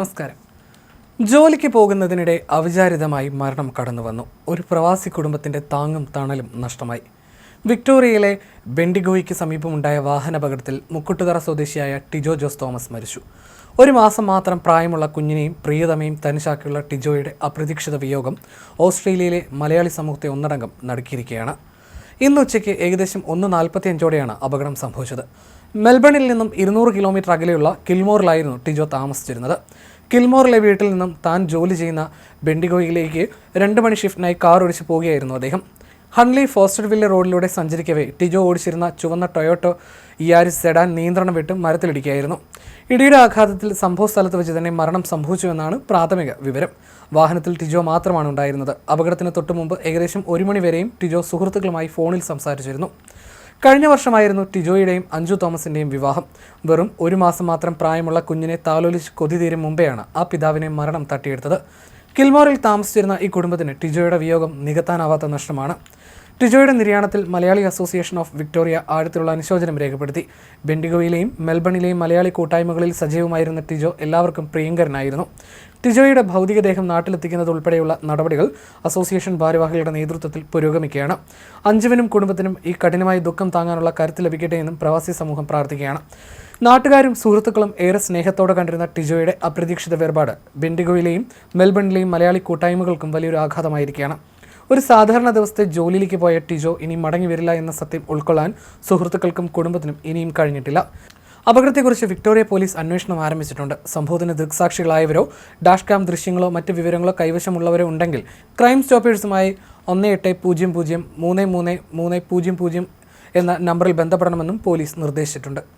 നമസ്കാരം. ജോലിക്ക് പോകുന്നതിനിടെ അവിചാരിതമായി മരണം കടന്നു വന്നു. ഒരു പ്രവാസി കുടുംബത്തിൻ്റെ താങ്ങും തണലും നഷ്ടമായി. വിക്ടോറിയയിലെ ബെൻഡിഗോയ്ക്ക് സമീപമുണ്ടായ വാഹനാപകടത്തിൽ മുക്കുട്ടുതറ സ്വദേശിയായ ടിജോ ജോസ് തോമസ് മരിച്ചു. ഒരു മാസം മാത്രം പ്രായമുള്ള കുഞ്ഞിനെയും പ്രിയതമയും തനിച്ചാക്കിയുള്ള ടിജോയുടെ അപ്രതീക്ഷിത വിയോഗം ഓസ്ട്രേലിയയിലെ മലയാളി സമൂഹത്തെ ഒന്നടങ്കം നടുക്കിയിരിക്കുകയാണ്. ഇന്ന് ഉച്ചയ്ക്ക് ഏകദേശം 1:45 അപകടം സംഭവിച്ചത്. മെൽബണിൽ നിന്നും 200 കിലോമീറ്റർ അകലെയുള്ള കിൽമോറിലായിരുന്നു ടിജോ താമസിച്ചിരുന്നത്. കിൽമോറിലെ വീട്ടിൽ നിന്നും താൻ ജോലി ചെയ്യുന്ന ബെൻഡിഗോയിലേക്ക് 2 മണി ഷിഫ്റ്റിനായി കാർ ഓടിച്ച് പോവുകയായിരുന്നു അദ്ദേഹം. ഹൺലി ഫോസ്റ്റർവില്ലെ റോഡിലൂടെ സഞ്ചരിക്കവേ ടിജോ ഓടിച്ചിരുന്ന ചുവന്ന ടൊയോട്ടോ യാരിസ് സെഡാൻ നിയന്ത്രണം വിട്ട് മരത്തിലിടിക്കുകയായിരുന്നു. ഇടിയുടെ ആഘാതത്തിൽ സംഭവ സ്ഥലത്ത് വെച്ച് തന്നെ മരണം സംഭവിച്ചുവെന്നാണ് പ്രാഥമിക വിവരം. വാഹനത്തിൽ ടിജോ മാത്രമാണ് ഉണ്ടായിരുന്നത്. അപകടത്തിന് തൊട്ടു മുമ്പ് ഏകദേശം 1 മണി വരെയും ടിജോ സുഹൃത്തുക്കളുമായി ഫോണിൽ സംസാരിച്ചിരുന്നു. കഴിഞ്ഞ വർഷമായിരുന്നു ടിജോയുടെയും അഞ്ജു തോമസിൻ്റെയും വിവാഹം. വെറും 1 മാസം മാത്രം പ്രായമുള്ള കുഞ്ഞിനെ താലോലിച്ച് കൊതി തീരും മുമ്പെയാണ് ആ പിതാവിനെ മരണം തട്ടിയെടുത്തത്. കിൽമോറിൽ താമസിച്ചിരുന്ന ഈ കുടുംബത്തിന് ടിജോയുടെ വിയോഗം നികത്താനാവാത്ത നഷ്ടമാണ്. ടിജോയുടെ നിര്യാണത്തിൽ മലയാളി അസോസിയേഷൻ ഓഫ് വിക്ടോറിയ ആഴത്തിലുള്ള അനുശോചനം രേഖപ്പെടുത്തി. ബെൻഡിഗോയിലെയും മെൽബണിലെയും മലയാളി കൂട്ടായ്മകളിൽ സജീവമായിരുന്ന ടിജോ എല്ലാവർക്കും പ്രിയങ്കരനായിരുന്നു. ടിജോയുടെ ഭൗതികദേഹം നാട്ടിലെത്തിക്കുന്നത് ഉൾപ്പെടെയുള്ള നടപടികൾ അസോസിയേഷൻ ഭാരവാഹികളുടെ നേതൃത്വത്തിൽ പുരോഗമിക്കുകയാണ്. അഞ്ജുവിനും കുടുംബത്തിനും ഈ കഠിനമായ ദുഃഖം താങ്ങാനുള്ള കരുത്ത് ലഭിക്കട്ടെ എന്നും പ്രവാസി സമൂഹം പ്രാർത്ഥിക്കുകയാണ്. നാട്ടുകാരും സുഹൃത്തുക്കളും ഏറെ സ്നേഹത്തോടെ കണ്ടിരുന്ന ടിജോയുടെ അപ്രതീക്ഷിത വേർപാട് ബെൻഡിഗോയിലെയും മെൽബണിലെയും മലയാളി കൂട്ടായ്മകൾക്കും വലിയൊരു ആഘാതമായിരിക്കുകയാണ്. ഒരു സാധാരണ ദിവസത്തെ ജോലിയിലേക്ക് പോയ ടിജോ ഇനി മടങ്ങി വരില്ല എന്ന സത്യം ഉൾക്കൊള്ളാൻ സുഹൃത്തുക്കൾക്കും കുടുംബത്തിനും ഇനിയും കഴിഞ്ഞിട്ടില്ല. അപകടത്തെക്കുറിച്ച് വിക്ടോറിയ പോലീസ് അന്വേഷണം ആരംഭിച്ചിട്ടുണ്ട്. സംഭവത്തിന് ദൃക്സാക്ഷികളായവരോ ഡാഷ് ക്യാം ദൃശ്യങ്ങളോ മറ്റ് വിവരങ്ങളോ കൈവശമുള്ളവരോ ഉണ്ടെങ്കിൽ ക്രൈം സ്റ്റോപ്പേഴ്സുമായി 1800 33300 എന്ന നമ്പറിൽ ബന്ധപ്പെടണമെന്നും പോലീസ് നിർദ്ദേശിച്ചിട്ടുണ്ട്.